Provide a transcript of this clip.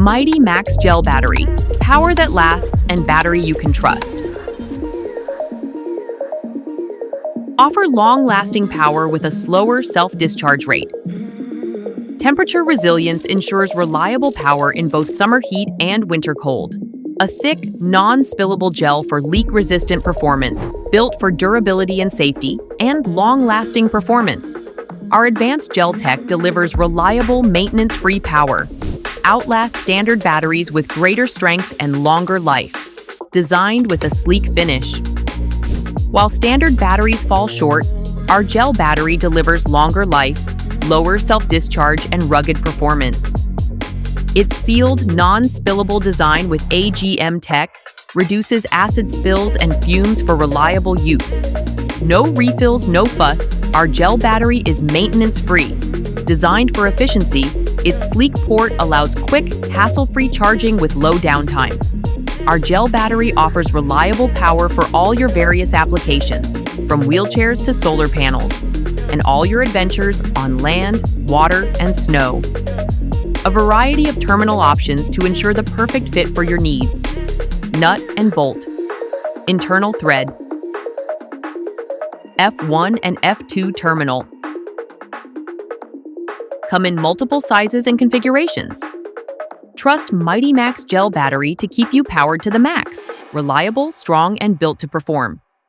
Mighty Max Gel Battery, power that lasts and battery you can trust. Offer long-lasting power with a slower self-discharge rate. Temperature resilience ensures reliable power in both summer heat and winter cold. A thick, non-spillable gel for leak-resistant performance, built for durability and safety, and long-lasting performance. Our advanced gel tech delivers reliable, maintenance-free power. Outlasts standard batteries with greater strength and longer life. Designed with a sleek finish. While standard batteries fall short, our gel battery delivers longer life, lower self-discharge, and rugged performance. Its sealed, non-spillable design with AGM tech reduces acid spills and fumes for reliable use. No refills, no fuss, our gel battery is maintenance-free. Designed for efficiency, its sleek port allows quick, hassle-free charging with low downtime. Our gel battery offers reliable power for all your various applications, from wheelchairs to solar panels, and all your adventures on land, water, and snow. A variety of terminal options to ensure the perfect fit for your needs. Nut and bolt. Internal thread. F1 and F2 terminal. Come in multiple sizes and configurations. Trust Mighty Max Gel Battery to keep you powered to the max. Reliable, strong, and built to perform.